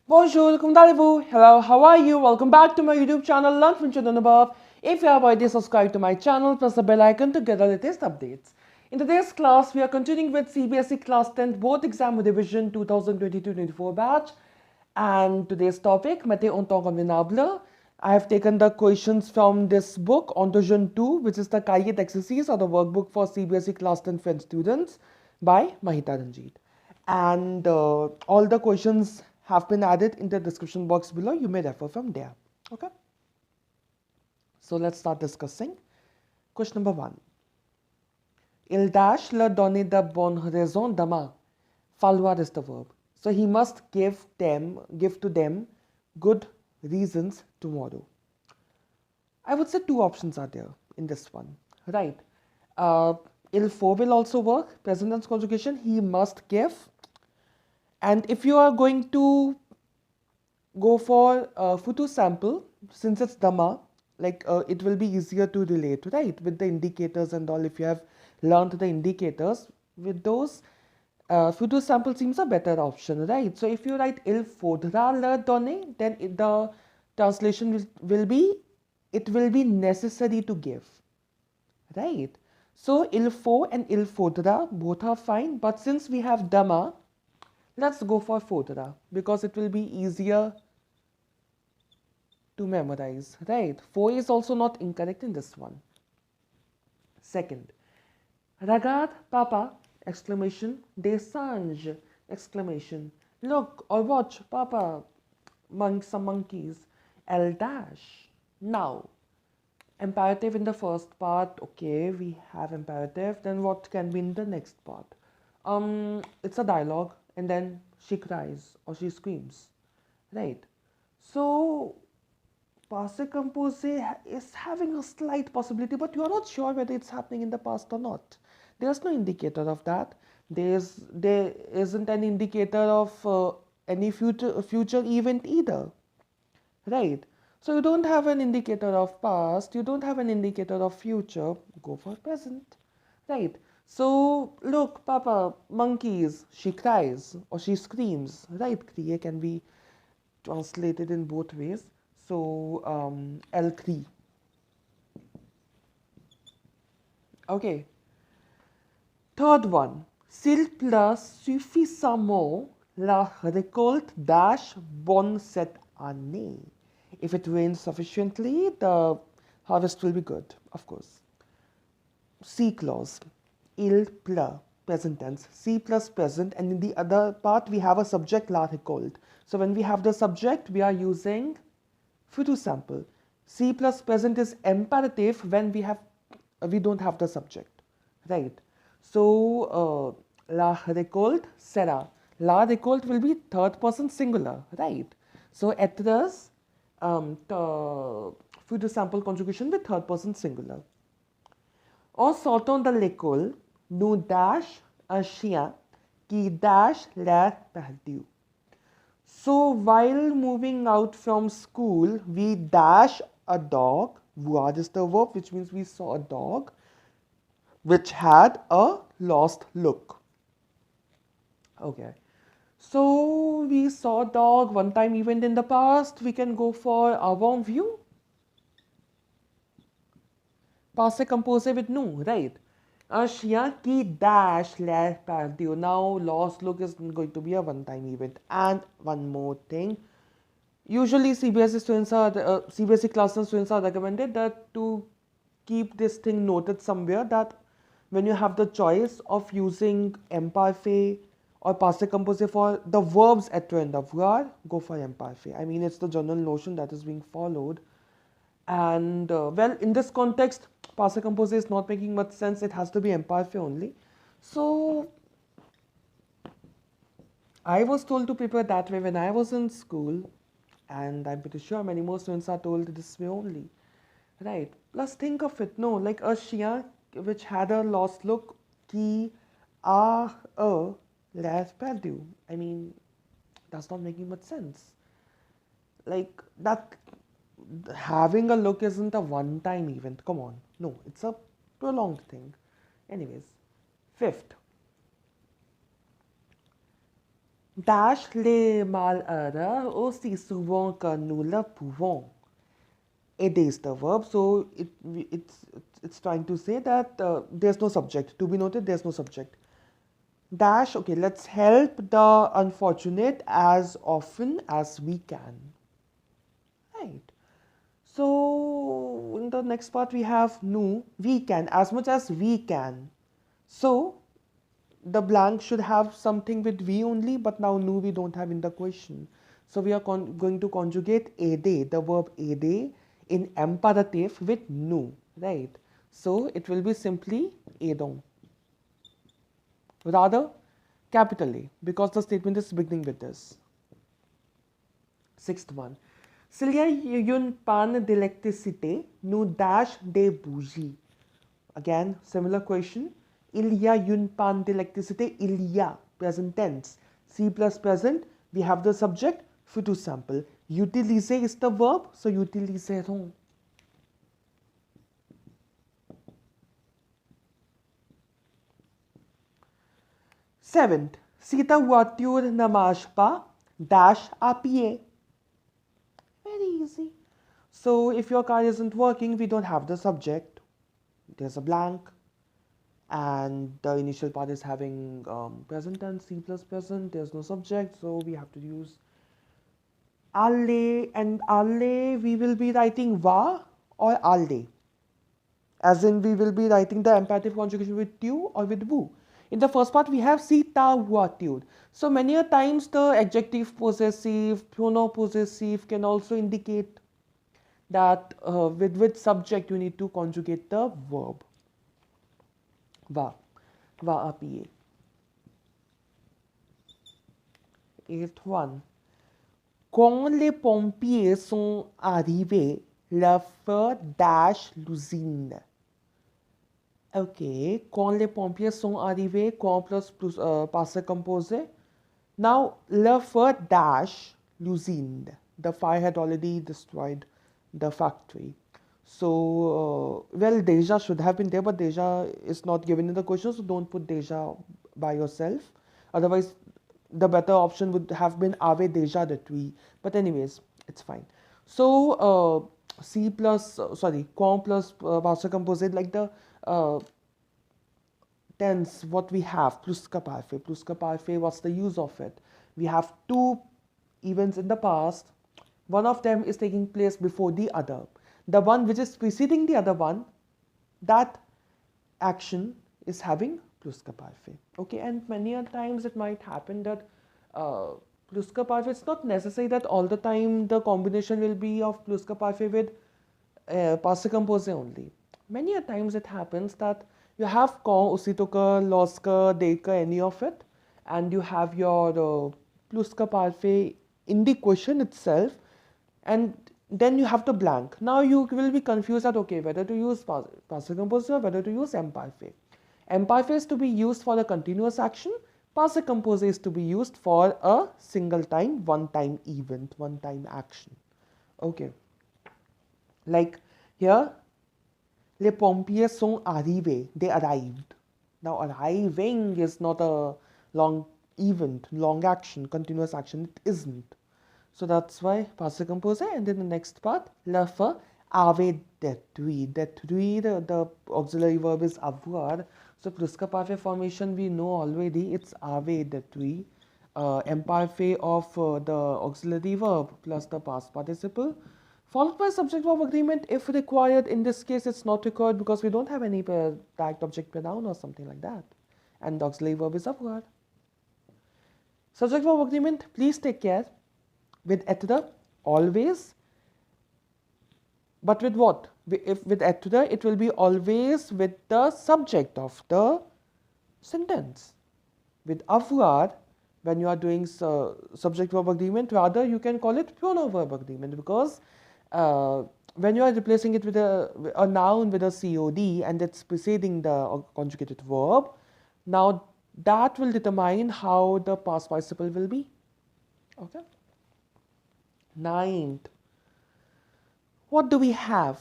Bonjour, comment allez-vous? Hello, how are you? Welcome back to my YouTube channel, Learn French with Anubhav. If you have already subscribed to my channel, press the bell icon to get the latest updates. In today's class, we are continuing with CBSE Class 10 Board Exam Revision 2022-24 batch. And today's topic, Mettez en temps convenable. I have taken the questions from this book, Entre Jeunes 2, which is the crier exercise or the workbook for CBSE Class 10 French students by Mahitha Ranjit. And all the questions have been added in the description box below. You may refer from there. Okay. So let's start discussing. Question number 1. Il dash leur donner de bonnes raisons demain. Falloir is the verb. So he must give to them good reasons tomorrow. I would say two options are there in this one. Right. Il faut will also work. Present tense conjugation. He must give. And if you are going to go for future sample, since it's demain, like it will be easier to relate, right? With the indicators and all, if you have learned the indicators, with those, future sample seems a better option, right? So if you write il faudra leur donner, then the translation will be, it will be necessary to give, right? So il faut and il faudra both are fine, but since we have demain, let's go for faudra because it will be easier to memorize, right? Faut is also not incorrect in this one. Second, Regarde, Papa, exclamation, des singes, exclamation. Look or watch, Papa, some monkeys. Elle dash. Now, imperative in the first part, okay, we have imperative. Then what can be in the next part? It's a dialogue, and then she cries or she screams, right? So passé composé is having a slight possibility, but you are not sure whether it's happening in the past or not. There's no indicator of that. There isn't an indicator of any future event either, right? So you don't have an indicator of past, you don't have an indicator of future, go for present, right? So look, Papa, monkeys, she cries or she screams, right? Crier can be translated in both ways. So Elle crie. Okay. Third one. S'il pleut suffisamment, la récolte dash bonne, cette année. If it rains sufficiently, the harvest will be good, of course. C clause. Il pleut, present tense. C plus present, and in the other part we have a subject, la récolte. So when we have the subject, we are using future sample. C plus present is imperative when we don't have the subject, right? So la récolte sera. La récolte will be third person singular, right? So être future sample conjugation with third person singular. En sortant de l'école, nous dash un chien qui dash l'air perdu. So while moving out from school, we dash a dog. Voir is the verb, which means we saw a dog which had a lost look. Okay. So we saw a dog one time event in the past. We can go for avant view. Passé composé with nous, right? Un chien qui dash l'air perdu. Now lost look is going to be a one-time event. And one more thing. Usually CBSE class students are recommended that to keep this thing noted somewhere, that when you have the choice of using imparfait or passé composé for the verbs être and avoir, go for imparfait. I mean, it's the general notion that is being followed. And well, in this context, passé composé is not making much sense. It has to be imparfait only. So I was told to prepare that way when I was in school. And I'm pretty sure many more students are told this way only, right? Plus think of it, no, like a chien which had a lost look, qui a l'air perdu. I mean, that's not making much sense. Like that, having a look isn't a one-time event. Come on, no, it's a prolonged thing. Anyways, fifth. Dash les malheureux aussi souvent que nous le pouvons. Aider is the verb, so it's trying to say that there's no subject. To be noted, there's no subject. Dash, okay, let's help the unfortunate as often as we can. Right. So in the next part we have nous, we can, as much as we can. So the blank should have something with we only, but now nous we don't have in the question. So we are going to conjugate aider, the verb aider, in imperative with nous, right? So it will be simply aidons. Rather, capital A, because the statement is beginning with this. Sixth one. S'il y a une panne d'électricité, nous dash des bougies. Again, similar question. Il y a une panne d'électricité. Il y a, present tense. C plus present, we have the subject, futur simple. Utiliser is the verb, so utiliserons. Seventh, si ta voiture ne marche pas, dash à pied. Very easy. So if your car isn't working, we don't have the subject. There's a blank. And the initial part is having present tense, C plus present. There's no subject, so we have to use aller. And aller, we will be writing voir or aller. As in, we will be writing the imperative conjugation with tu or with vous. In the first part, we have si ta voiture. So many a times the adjective possessive, pronoun possessive can also indicate that with which subject you need to conjugate the verb. Va à pied. Eighth one. Quand les pompiers sont arrivés, le feu dash l'usine. Ok, quand les pompiers sont arrivés, quand plus passé composé. Now, le feu dash l'usine. The fire had already destroyed the factory. So, well, déjà should have been there, but déjà is not given in the question, so don't put déjà by yourself. Otherwise, the better option would have been avait déjà détruit. But anyways, it's fine. So, C plus, sorry, quand plus passé composé, like the tense, what we have, plus ka parfait, what's the use of it? We have two events in the past. One of them is taking place before the other. The one which is preceding the other one, that action is having plus ka parfait. Okay, and many a times it might happen that plus ka parfait, it's not necessary that all the time the combination will be of plus ka parfait with passé composé only. Many a times it happens that you have quand, usi to ka, los ka, de ka, any of it, and you have your plus ka parfait in the question itself, and then you have the blank. Now you will be confused that okay, whether to use passé composé or whether to use imparfait. Imparfait is to be used for a continuous action. Passé composé is to be used for a single time, one time event, one time action. Okay. Like here, les pompiers sont arrivés. They arrived. Now arriving is not a long event, long action, continuous action. It isn't. So that's why passé composé. And then the next part, le feu avait détruit. Détruit, the auxiliary verb is avoir. So plus ka parfait formation we know already. It's avait détruit. Imparfait of the auxiliary verb plus the past participle, followed by subject verb agreement if required. In this case, it's not required because we don't have any direct object pronoun or something like that. And the auxiliary verb is avoir. Subject verb agreement, please take care. With être, always. But with what? If with être, it will be always with the subject of the sentence. With avoir, when you are doing subject verb agreement, rather you can call it pronoun verb agreement, because when you are replacing it with a noun with a COD and it's preceding the conjugated verb, now that will determine how the past participle will be. Okay. Ninth, what do we have?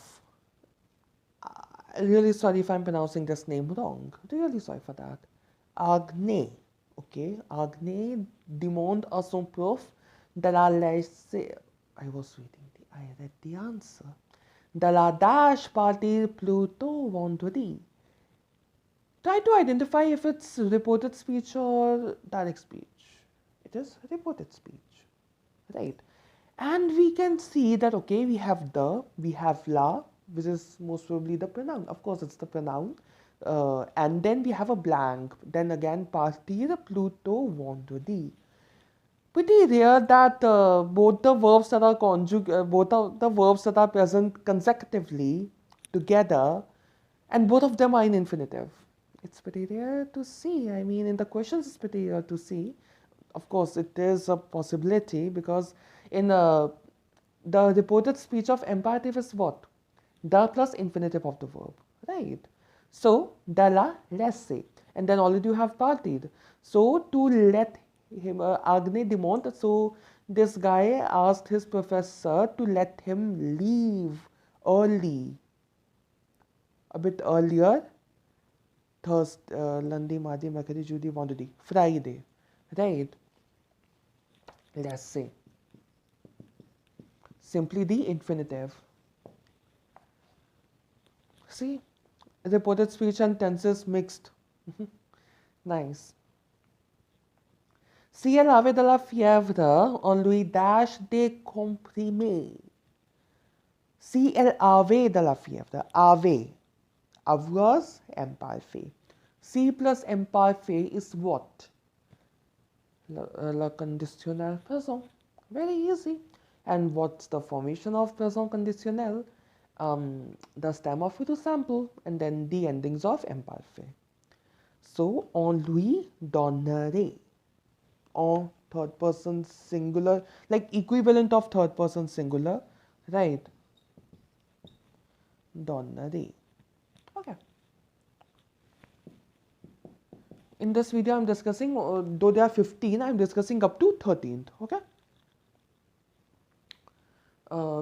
Really sorry if I'm pronouncing this name wrong. Really sorry for that. Agne. Okay, Agne demande à son prof de la laisser. I was reading I read the answer. De la dash partir plus tôt vendredi. Try to identify if it's reported speech or direct speech. It is reported speech, right? And we can see that, okay, we have the, we have la, which is most probably the pronoun. Of course, it's the pronoun. And then we have a blank. Then again, partir plus tôt vendredi. Pretty rare that both the verbs that are both of the verbs that are present consecutively together, and both of them are in infinitive. It's pretty rare to see. I mean, in the questions, it's pretty rare to see. Of course, it is a possibility because in the reported speech of imperative is what? The plus infinitive of the verb, right? So, de la laisser. And then already you have parted. So, to let him, Agne demande, so this guy asked his professor to let him leave early, a bit earlier, Thursday, Lundi, Mardi, Mercury, Tuesday, Wednesday, Friday, right? Let's say simply the infinitive. See, reported speech and tenses mixed. Nice. Si elle avait de la fièvre, on lui dash des comprimés. Si elle avait de la fièvre, avait. Avoir, imparfait. Si plus imparfait is what? Le conditionnel présent. Very easy. And what's the formation of présent conditionnel? The stem of it to sample and then the endings of imparfait. So, on lui donnerait. En third person singular, like equivalent of third person singular, right? Donnerait. Okay. In this video, I'm discussing, though there are 15, I'm discussing up to 13th, okay?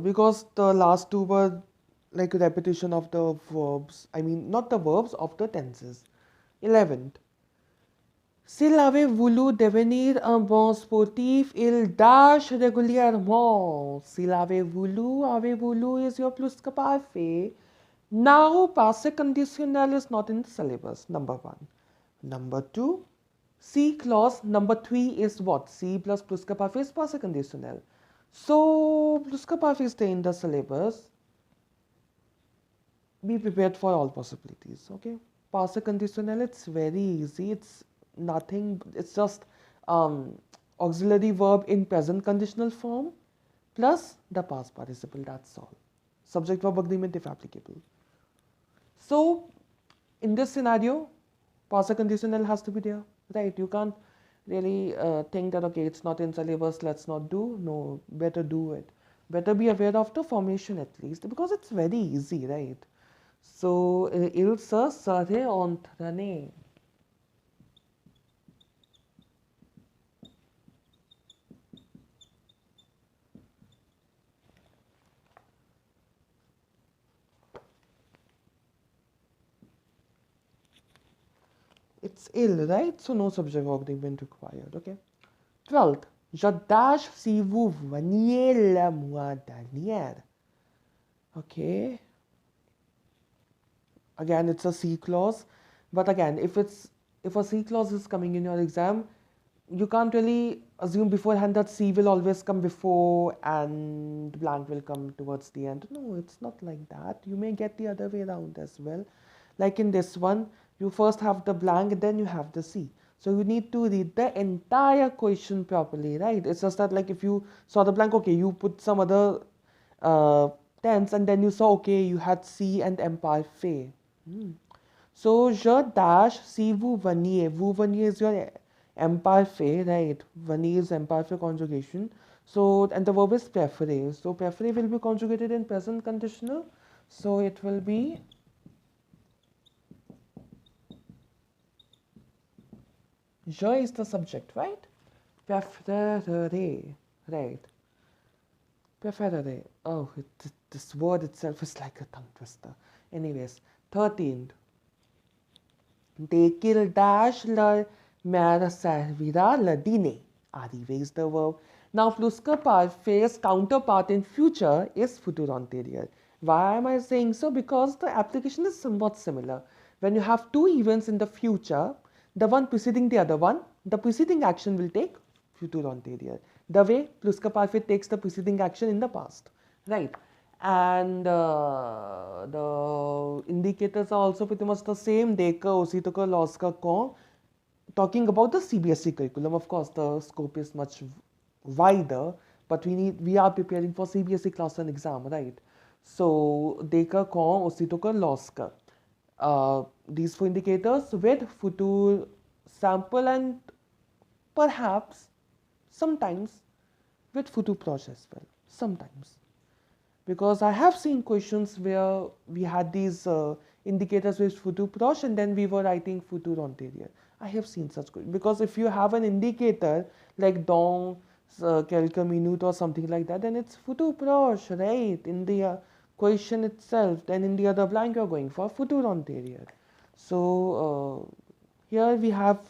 Because the last two were like a repetition of the verbs, I mean, not the verbs, of the tenses. 11th. S'il avait voulu devenir un bon sportif, il dash régulièrement. S'il avait voulu is your plus que parfait. Now, passé conditionnel is not in the syllabus, number 1. Number 2, C clause number 3 is what? C plus que parfait is passé conditionnel. So, plus que parfait stay in the syllabus. Be prepared for all possibilities, okay? Passé conditionnel, it's very easy. It's nothing, it's just auxiliary verb in present conditional form plus the past participle, that's all. Subject verb agreement if applicable. So, in this scenario, passé conditionnel has to be there, right? You can't really think that, okay, it's not in syllabus, let's not do. No, better do it. Better be aware of the formation at least because it's very easy, right? So, il se serait entraîné. It's ill, right? So no subject verb agreement required, okay? 12th. Je dash si vous veniez le mois dernier. Okay. Again, it's a C clause. But again, if a C clause is coming in your exam, you can't really assume beforehand that C will always come before and blank will come towards the end. No, it's not like that. You may get the other way around as well. Like in this one, you first have the blank, then you have the C. So you need to read the entire question properly, right? It's just that, like, if you saw the blank, okay, you put some other tense and then you saw, okay, you had C and imparfait. So, je dash si vous veniez. Vous veniez is your imparfait, right? Veniez is imperfect conjugation. So, and the verb is préférer. So, préférer will be conjugated in present conditional. So, it will be je is the subject, right? Préférerais, right? Préférerais. Oh, this word itself is like a tongue twister. Anyways, 13th. Dès qu'il dash leur Mer servira le dîner. Arrivé is the verb. Now, pluska perfect counterpart in future is futur anterior. Why am I saying so? Because the application is somewhat similar. When you have two events in the future, the one preceding the other one, the preceding action will take futur anterior. The way pluska perfect takes the preceding action in the past, right? And the indicators are also pretty much the same. Dekar, usi tukar, loska, kon. Talking about the CBSE curriculum, of course, the scope is much wider, but we are preparing for CBSE class and exam, right? So, dekar, kon, usi tukar, loska. These four indicators with futur sample and perhaps sometimes with futur proche as well. Sometimes. Because I have seen questions where we had these indicators with futur proche and then we were writing futur anterior. I have seen such questions. Because if you have an indicator like dans quelques minutes or something like that, then it's futur proche, right? In the question itself, then in the other blank you're going for futur anterior. So here we have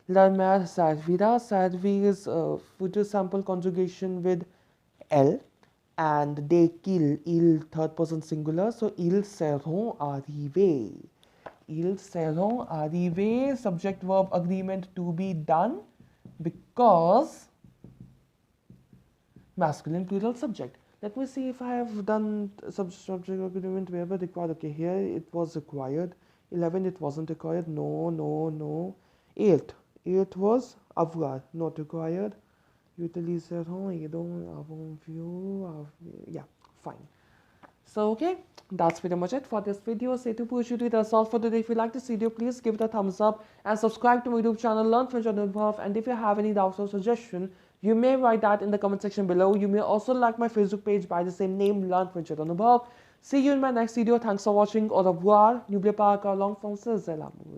la mère servira. Servir is future sample conjugation with Elle, and they kill, ils third person singular, so ils seront arrivés. Ils seront arrivés, subject verb agreement to be done, because masculine plural subject. Let me see if I have done subject agreement wherever required. Okay, here it was required. 11 it wasn't required. No. 8 was avoir, not required. Utiliseront, avons vu, yeah, fine. So okay, that's pretty much it for this video. Say to push you to that's all for today. If you like this video, please give it a thumbs up and subscribe to my YouTube channel Learn French with Anubhav. And if you have any doubts or suggestion, you may write that in the comment section below. You may also like my Facebook page by the same name, Learn French with Anubhav. See you in my next video. Thanks for watching. Au revoir. N'oubliez pas qu'en langue française, c'est l'amour.